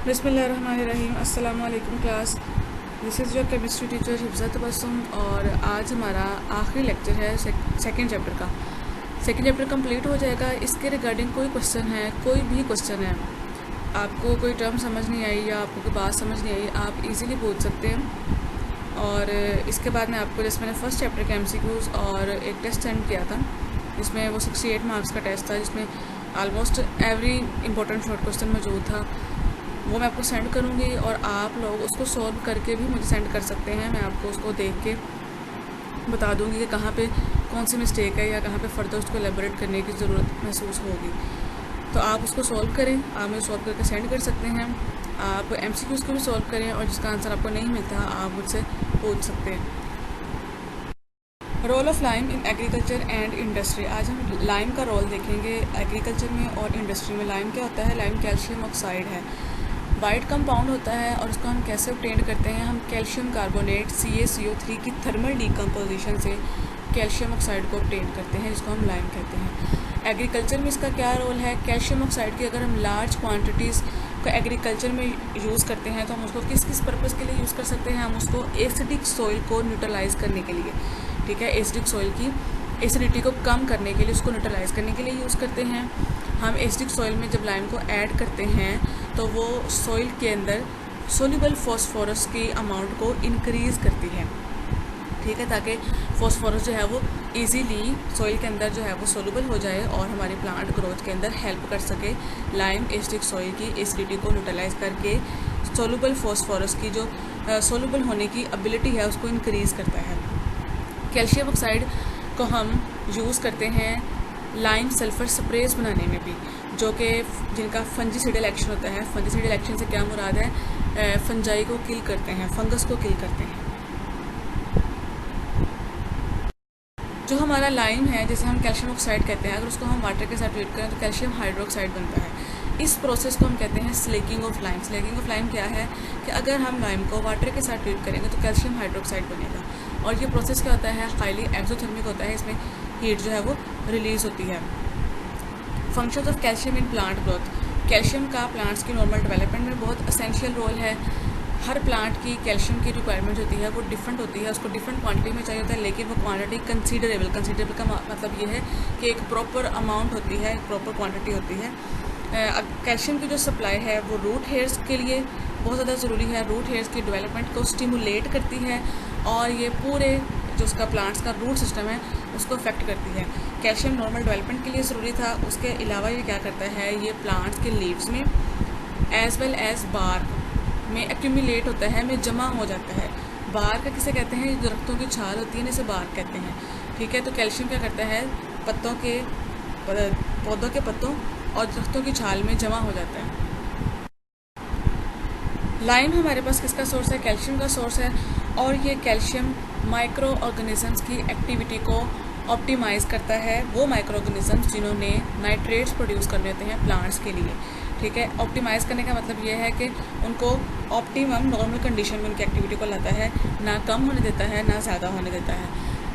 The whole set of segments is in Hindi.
बिस्मिल्लाहिर्रहमानिर्रहीम। अस्सलाम वालेकुम class. This is your chemistry teacher Hifza Tabassum और आज हमारा आखिरी लेक्चर है सेकंड चैप्टर का। सेकंड चैप्टर कंप्लीट हो जाएगा। इसके रिगार्डिंग कोई क्वेश्चन है, कोई भी क्वेश्चन है, आपको कोई टर्म समझ नहीं आई या आपको कोई बात समझ नहीं आई, आप इजीली पूछ सकते हैं। और इसके बाद में आपको, जैसे मैंने फर्स्ट चैप्टर के MCQs और एक टेस्ट सेंड किया था जिसमें वो 68 मार्क्स का टेस्ट था, जिसमें almost every important short question मौजूद था, वो मैं आपको सेंड करूँगी और आप लोग उसको सॉल्व करके भी मुझे सेंड कर सकते हैं। मैं आपको उसको देख के बता दूँगी कि कहाँ पे कौन सी मिस्टेक है या कहाँ पे फर्दर उसको एलेबोरेट करने की ज़रूरत महसूस होगी। तो आप उसको सॉल्व करें, आप मुझे सॉल्व करके सेंड कर सकते हैं। आप MCQs को भी सॉल्व करें और जिसका आंसर आपको नहीं मिलता आप मुझसे पूछ सकते हैं। Role of lime in agriculture and industry. आज हम लाइम का रोल देखेंगे एग्रीकल्चर में और इंडस्ट्री में। लाइम क्या होता है? लाइम कैल्शियम ऑक्साइड है, वाइट कंपाउंड होता है और उसको हम कैसे ऑब्टेन करते हैं? हम कैल्शियम कार्बोनेट CaCO3 की थर्मल डिकम्पोजिशन से कैल्शियम ऑक्साइड को ऑब्टेन करते हैं, जिसको हम लाइम कहते हैं। एग्रीकल्चर में इसका क्या रोल है? कैल्शियम ऑक्साइड की अगर हम लार्ज क्वांटिटीज़ को एग्रीकल्चर में यूज़ करते हैं तो हम उसको किस किस पर्पज़ के लिए यूज़ कर सकते हैं? हम उसको एसिडिक सॉइल को न्यूट्रलाइज़ करने के लिए, ठीक है, एसिडिक सॉइल की एसिडिटी को कम करने के लिए, उसको न्यूट्रलाइज़ करने के लिए यूज़ करते हैं। हम एसिडिक सॉइल में जब लाइम को ऐड करते हैं तो वो सॉइल के अंदर सोल्यूबल फॉस्फोरस की अमाउंट को इंक्रीज़ करती है, ठीक है, ताकि फॉस्फोरस जो है वो इजीली सॉइल के अंदर जो है वो सोल्यूबल हो जाए और हमारी प्लांट ग्रोथ के अंदर हेल्प कर सके। लाइम एसिडिक सॉइल की एसिडिटी को न्यूट्रलाइज करके सोल्यूबल फॉस्फोरस की जो सोल्यूबल होने की एबिलिटी है उसको इंक्रीज़ करता है। कैल्शियम ऑक्साइड को हम यूज़ करते हैं लाइम सल्फ़र स्प्रेज बनाने में भी, जो कि जिनका फंजीसाइडल एक्शन होता है। फंजीसाइडल एक्शन से क्या मुराद है? फंजाई को किल करते हैं, फंगस को किल करते हैं। जो हमारा लाइम है, जैसे हम कैल्शियम ऑक्साइड कहते हैं, अगर उसको हम वाटर के साथ ट्रीट करें तो कैल्शियम हाइड्रोक्साइड बनता है। इस प्रोसेस को हम कहते हैं slaking of lime. Slaking of lime क्या है कि अगर हम लाइम को वाटर के साथ ट्रीट करेंगे तो कैल्शियम हाइड्रोक्साइड बनेगा। और ये प्रोसेस क्या होता है? हाईली एक्सोथर्मिक होता है, इसमें हीट जो है वो रिलीज़ होती है। Functions of calcium in plant growth. Calcium का प्लांट्स की नॉर्मल डेवलपमेंट में बहुत असेंशियल रोल है। हर प्लांट की कैल्शियम की रिक्वायरमेंट होती है वो डिफरेंट होती है, उसको डिफरेंट क्वांटिटी में चाहिए होता है, लेकिन वो क्वांटिटी कंसीडरेबल का मतलब ये है कि एक प्रॉपर अमाउंट होती है, एक प्रॉपर क्वांटिटी होती है। कैल्शियम की जो सप्लाई है वो रूट हेयर्स के लिए बहुत ज़्यादा ज़रूरी है। रूट हेयर्स की डेवलपमेंट को स्टिमुलेट करती है और ये पूरे जो उसका प्लांट्स का रूट सिस्टम है उसको अफेक्ट करती है। कैल्शियम नॉर्मल डेवलपमेंट के लिए ज़रूरी था। उसके अलावा ये क्या करता है? ये प्लांट्स के लीव्स में एज वेल एज बार्क में एक्यूमुलेट होता है, में जमा हो जाता है। बार्क किसे कहते हैं? दरख्तों की छाल होती है, इसे बार्क कहते हैं, ठीक है। तो कैल्शियम क्या करता है? पौधों के पत्तों और दरख्तों की छाल में जमा हो जाता है। लाइम हमारे पास किसका सोर्स है? कैल्शियम का सोर्स है। और ये कैल्शियम माइक्रो ऑर्गेनिजम्स की एक्टिविटी को ऑप्टिमाइज़ करता है। वो माइक्रो ऑर्गेनिजम्स जिन्होंने नाइट्रेट्स प्रोड्यूस करने होते हैं प्लांट्स के लिए, ठीक है। ऑप्टिमाइज़ करने का मतलब ये है कि उनको ऑप्टिमम नॉर्मल कंडीशन में उनकी एक्टिविटी को लाता है, ना कम होने देता है ना ज़्यादा होने देता है।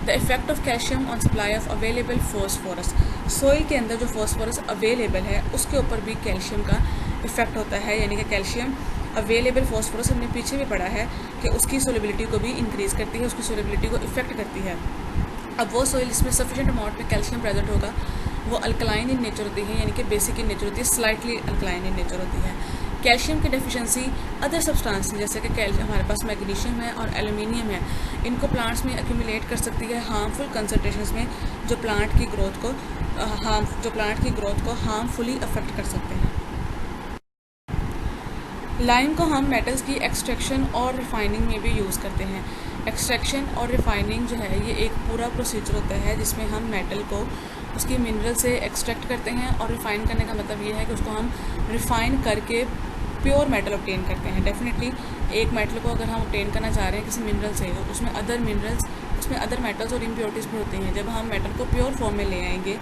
The effect of calcium on supply of available phosphorus. Soil के अंदर जो फॉस्फोरस अवेलेबल है उसके ऊपर भी कैल्शियम का इफेक्ट होता है, यानी कि कैल्शियम अवेलेबल फॉस्फोरस हमने पीछे भी पढ़ा है कि उसकी सोलेबिलिटी को भी इंक्रीज़ करती है, उसकी सोलेबिलिटी को इफेक्ट करती है। अब वो सॉइल जिसमें सफिशेंट अमाउंट में कैल्शियम प्रेजेंट होगा वो अल्कलाइन इन नेचर होती है, यानी कि बेसिक इन नेचर होती है, स्लाइटली अल्कलाइन इन नेचर होती है। कैल्शियम की डेफिशिएंसी अदर सब्सटेंस जैसे कि हमारे पास मैग्नीशियम है और एल्यूमिनियम है, इनको प्लांट्स में एक्यूमुलेट कर सकती है हार्मफुल कंसनट्रेशंस में, जो प्लांट की ग्रोथ को हार्मफुली अफेक्ट कर सकते हैं। लाइम को हम मेटल्स की एक्सट्रैक्शन और रिफाइनिंग में भी यूज़ करते हैं। एक्सट्रैक्शन और रिफाइनिंग जो है ये एक पूरा प्रोसीजर होता है जिसमें हम मेटल को उसकी मिनरल से एक्सट्रैक्ट करते हैं, और रिफ़ाइन करने का मतलब ये है कि उसको हम रिफ़ाइन करके प्योर मेटल ऑब्टेन करते हैं। डेफिनेटली एक मेटल को अगर हम ऑब्टेन करना चाह रहे हैं किसी मिनरल से, तो उसमें अदर मेटल्स और इम्प्योरिटीज़ भी होती हैं। जब हम मेटल को प्योर फॉर्म में ले आएंगे,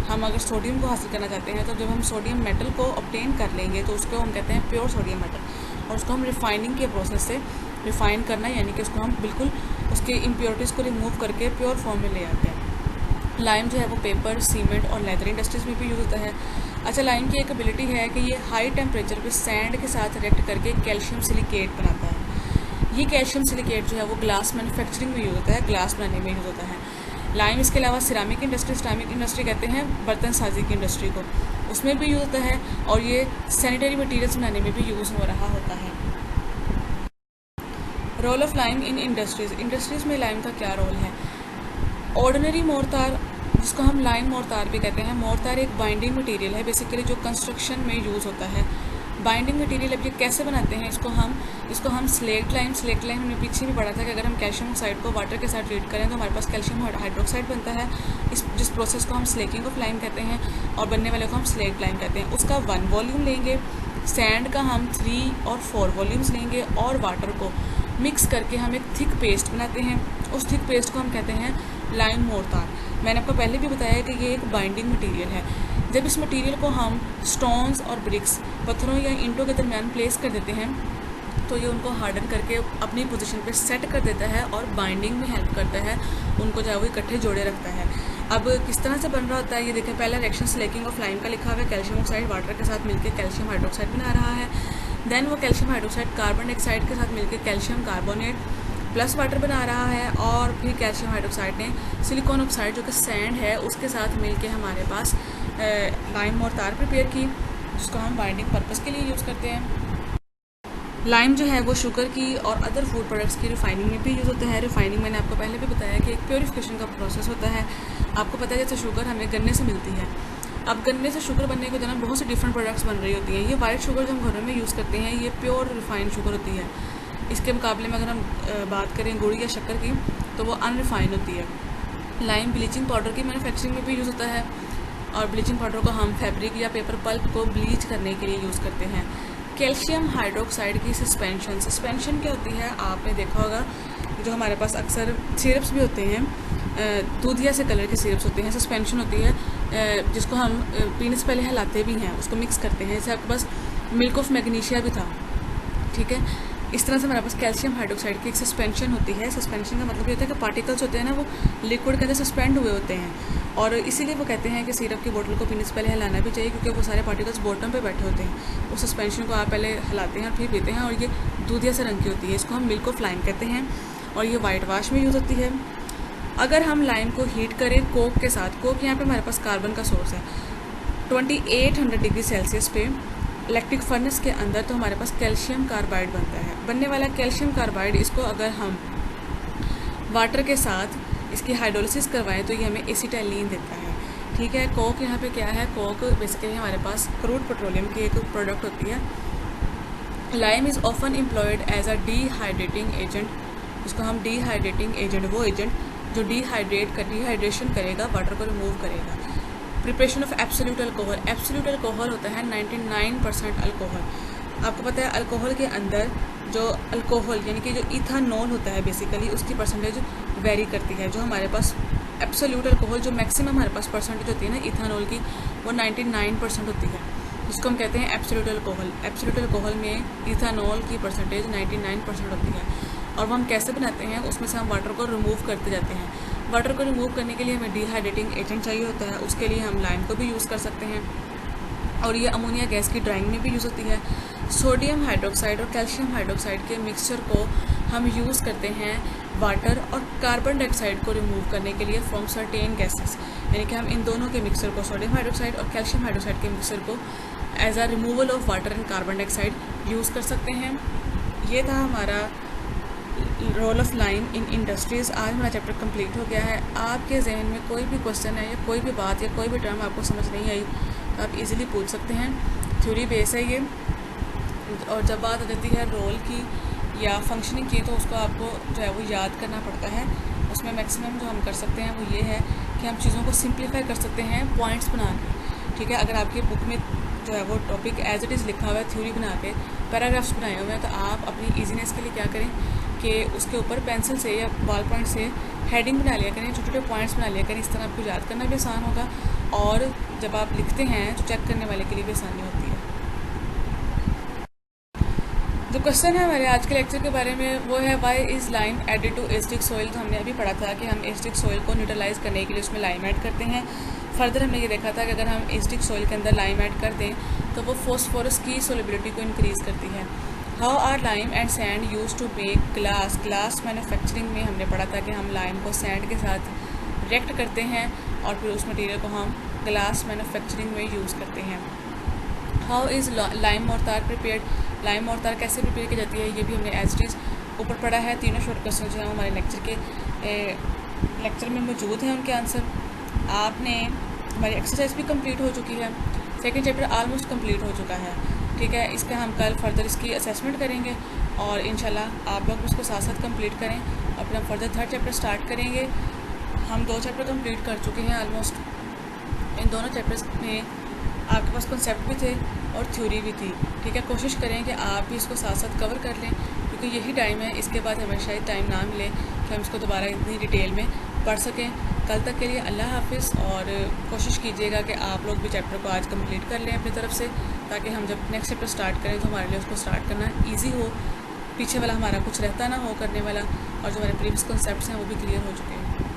हम अगर सोडियम को हासिल करना चाहते हैं तो जब हम सोडियम मेटल को ऑब्टेन कर लेंगे तो उसको हम कहते हैं प्योर सोडियम मेटल, और उसको हम रिफाइनिंग के प्रोसेस से रिफ़ाइन करना, यानी कि उसको हम बिल्कुल उसके इम्प्योरिटीज़ को रिमूव करके प्योर फॉर्म में ले आते हैं। लाइम जो है वो पेपर, सीमेंट और लेदर इंडस्ट्रीज़ में भी यूज़ होता है। अच्छा, लाइम की एक एबिलिटी है कि ये हाई टेम्परेचर पे सैंड के साथ रिएक्ट करके कैल्शियम सिलिकेट बनाता है। ये कैल्शियम सिलिकेट जो है वो ग्लास मैन्युफैक्चरिंग में यूज़ होता है, ग्लास बनाने में यूज़ होता है। लाइम इसके अलावा सिरामिक इंडस्ट्री कहते हैं बर्तन साजी की इंडस्ट्री को, उसमें भी यूज़ होता है, और ये सैनिटरी मटेरियल्स बनाने में भी यूज़ हो रहा होता है। Role of lime in industries में लाइम का क्या रोल है? ऑर्डिनरी मोर्टार, जिसको हम लाइम मोर्टार भी कहते हैं, मोर्टार एक बाइंडिंग मटेरियल है बेसिकली जो कंस्ट्रक्शन में यूज़ होता है। बाइंडिंग मटेरियल अब ये कैसे बनाते हैं, इसको हम स्लेट लाइम हमने पीछे भी पढ़ा था कि अगर हम कैल्शियम ऑक्साइड को वाटर के साथ ट्रीट करें तो हमारे पास कैल्शियम हाइड्रोक्साइड बनता है। जिस प्रोसेस को हम स्लेकिंग ऑफ लाइम कहते हैं, और बनने वाले को हम स्लेट लाइम कहते हैं। उसका 1 वॉल्यूम लेंगे, सैंड का हम 3 और 4 वॉल्यूम्स लेंगे, और वाटर को मिक्स करके हम एक थिक पेस्ट बनाते हैं। उस थिक पेस्ट को हम कहते हैं लाइम मोर्टार। मैंने आपको पहले भी बताया कि ये एक बाइंडिंग मटेरियल है। जब इस मटेरियल को हम स्टोन्स और ब्रिक्स, पत्थरों या ईंटों के दरमियान प्लेस कर देते हैं तो ये उनको हार्डन करके अपनी पोजीशन पे सेट कर देता है और बाइंडिंग में हेल्प करता है, उनको जो है वो इकट्ठे जोड़े रखता है। अब किस तरह से बन रहा होता है ये देखें। पहला रिएक्शन स्लेकिंग ऑफ लाइम का लिखा हुआ है, कैल्शियम ऑक्साइड वाटर के साथ मिलकर कैल्शियम हाइड्रोक्साइड बना रहा है। देन वो कैल्शियम हाइड्रोक्साइड कार्बन डाइऑक्साइड के साथ मिलकर कैल्शियम कार्बोनेट प्लस वाटर बना रहा है, और फिर कैल्शियम हाइड्रोक्साइड ने सिलिकॉन ऑक्साइड जो कि सैंड है उसके साथ मिलके हमारे पास लाइम मोर्टार प्रिपेयर की, जिसको हम बाइंडिंग पर्पस के लिए यूज़ करते हैं। लाइम जो है वो शुगर की और अदर फूड प्रोडक्ट्स की रिफाइनिंग में भी यूज़ होता है। रिफाइनिंग मैंने आपको पहले भी बताया कि एक प्योरीफिकेशन का प्रोसेस होता है। आपको पता है जैसे शुगर हमें गन्ने से मिलती है, अब गन्ने से शुगर बनने के दौरान बहुत सी डिफरेंट प्रोडक्ट्स बन रही होती हैं। ये वाइट शुगर जो हम घरों में यूज़ करते हैं ये प्योर रिफाइंड शुगर होती है। इसके मुकाबले में अगर हम बात करें गुड़ या शक्कर की तो वो अनरिफाइंड होती है। लाइम ब्लीचिंग पाउडर की मैन्युफैक्चरिंग में भी यूज़ होता है, और ब्लीचिंग पाउडर को हम फैब्रिक या पेपर पल्प को ब्लीच करने के लिए यूज़ करते हैं। कैल्शियम हाइड्रोक्साइड की सस्पेंशन क्या होती है, आपने देखा होगा जो हमारे पास अक्सर सिरप्स भी होते हैं, दूधिया से कलर के सिरप्स होते हैं, सस्पेंशन होती है जिसको हम पीने से पहले हिलाते भी हैं, उसको मिक्स करते हैं। जैसे आपके पास मिल्क ऑफ मैग्नीशिया भी था, ठीक है। इस तरह से हमारे पास कैल्शियम हाइड्रोक्साइड की एक सस्पेंशन होती है। सस्पेंशन का मतलब ये होता है कि पार्टिकल्स होते हैं ना वो लिक्विड के अंदर सस्पेंड हुए होते हैं, और इसीलिए वो कहते हैं कि सिरप की बोतल को पीने से पहले हिलाना भी चाहिए, क्योंकि वो सारे पार्टिकल्स बॉटम पे बैठे होते हैं। उस सस्पेंशन को आप पहले हिलाते हैं और फिर पीते हैं, और ये दूधिया से रंग की होती है। इसको हम मिल्क ऑफ लाइम कहते हैं, और ये वाइट वाश में यूज़ होती है। अगर हम लाइम को हीट करें कोक के साथ, कोक यहाँ पर हमारे पास कार्बन का सोर्स है, 2800 डिग्री सेल्सियस पे इलेक्ट्रिक फर्नेस के अंदर, तो हमारे पास कैल्शियम कार्बाइड बनता है। बनने वाला कैल्शियम कार्बाइड, इसको अगर हम वाटर के साथ इसकी हाइड्रोलिसिस करवाएं तो ये हमें एसिटाइलिन देता है, ठीक है। कोक यहाँ पे क्या है, कोक बेसिकली हमारे पास क्रूड पेट्रोलियम की एक प्रोडक्ट होती है। Lime is often employed as a dehydrating agent, जिसको हम डिहाइड्रेटिंग एजेंट, वो एजेंट जो डिहाइड्रेशन करेगा, वाटर को रिमूव करेगा। प्रिपरेशन ऑफ एब्सोल्यूट अल्कोहल होता है 99% अल्कोहल। आपको पता है अल्कोहल के अंदर जो अल्कोहल यानी कि जो इथानॉल होता है बेसिकली उसकी परसेंटेज वेरी करती है। जो हमारे पास एब्सोल्यूट अल्कोहल जो मैक्सिमम हमारे पास परसेंटेज होती है ना इथानॉल की, वो 99% होती है, जिसको हम कहते हैं एब्सोल्यूट अल्कोहल। एब्सोल्यूट अल्कोहल में इथानॉल की परसेंटेज 99% होती है, और वो हम कैसे बनाते हैं, उसमें से हम वाटर को रिमूव करते जाते हैं। वाटर को रिमूव करने के लिए हमें डिहाइड्रेटिंग एजेंट चाहिए होता है, उसके लिए हम लाइम को भी यूज़ कर सकते हैं, और ये अमोनिया गैस की ड्राइंग में भी यूज़ होती है। सोडियम हाइड्रोक्साइड और कैल्शियम हाइड्रोक्साइड के मिक्सचर को हम यूज़ करते हैं वाटर और कार्बन डाइऑक्साइड को रिमूव करने के लिए फ्रॉम सर्टेन गैसेस, यानी कि हम इन दोनों के मिक्सचर को, सोडियम हाइड्रोक्साइड और कैल्शियम हाइड्रोक्साइड के मिक्सचर को as a removal of water and carbon dioxide use कर सकते हैं। ये था हमारा role of lime in industries. आज हमारा चैप्टर कंप्लीट हो गया है। आपके जहन में कोई भी क्वेश्चन है या कोई भी बात या कोई भी टर्म आपको समझ नहीं आई तो आप इजीली पूछ सकते हैं। थ्योरी बेस है ये, और जब बात आ जाती है रोल की या फंक्शनिंग की तो उसको आपको जो है वो याद करना पड़ता है। उसमें मैक्सिमम जो हम कर सकते हैं वो ये है कि हम चीज़ों को सिंप्लीफाई कर सकते हैं पॉइंट्स बना के, ठीक है। अगर आपकी बुक में जो है वो टॉपिक एज इट इज़ लिखा हुआ है, थ्योरी बना के पैराग्राफ्स बनाए हुए हैं, तो आप अपनी ईजीनेस के लिए क्या करें कि उसके ऊपर पेंसिल से या बॉल पॉइंट से हेडिंग बना लिया करें, छोटे छोटे पॉइंट्स बना लिया करें। इस तरह आपको याद करना भी आसान होगा, और जब आप लिखते हैं तो चेक करने वाले के लिए भी आसानी होती है। जो क्वेश्चन है हमारे आज के लेक्चर के बारे में वो है why is lime added to acidic soil. तो हमने अभी पढ़ा था कि हम एसिडिक सोइल को न्यूट्रलाइज करने के लिए उसमें लाइम ऐड करते हैं। फर्दर हमने ये देखा था कि अगर हम एसिडिक सॉइल के अंदर लाइम ऐड कर दें तो वो फॉस्फोरस की सोलिबिलिटी को इंक्रीज़ करती है। How are lime and sand use to make glass manufacturing में हमने पढ़ा था कि हम लाइम को सैंड के साथ रिएक्ट करते हैं और फिर उस मटेरियल को हम ग्लास मैन्युफैक्चरिंग में यूज़ करते हैं। How is lime mortar prepared, lime mortar कैसे प्रिपेयर की जाती है ये भी हमने एज इट इज़ ऊपर पढ़ा है। तीनों शॉर्ट क्वेश्चन जो हैं हमारे लेक्चर में मौजूद हैं, उनके आंसर। आपने हमारी एक्सरसाइज भी कंप्लीट हो चुकी है, सेकंड चैप्टर ऑलमोस्ट कंप्लीट हो चुका है, ठीक है। इसका हम कल फर्दर इसकी असेसमेंट करेंगे और इंशाल्लाह आप लोग उसको साथ साथ कंप्लीट करें और फिर हम फर्दर थर्ड चैप्टर स्टार्ट करेंगे। हम 2 चैप्टर कंप्लीट कर चुके हैं ऑलमोस्ट। इन दोनों चैप्टर्स में आपके पास कॉन्सेप्ट भी थे और थ्योरी भी थी, ठीक है। कोशिश करें कि आप भी इसको साथ साथ कवर कर लें क्योंकि यही टाइम है, इसके बाद हमें शायद टाइम ना मिले कि हम इसको दोबारा इतनी डिटेल में पढ़ सकें। कल तक के लिए अल्लाह हाफिज़ और कोशिश कीजिएगा कि आप लोग भी चैप्टर को आज कंप्लीट कर लें अपनी तरफ से, ताकि हम जब नेक्स्ट चैप्टर स्टार्ट करें तो हमारे लिए उसको स्टार्ट करना ईजी हो, पीछे वाला हमारा कुछ रहता ना हो करने वाला, और जो हमारे प्रीवियस कॉन्सेप्ट्स हैं वो भी क्लियर हो चुके हैं।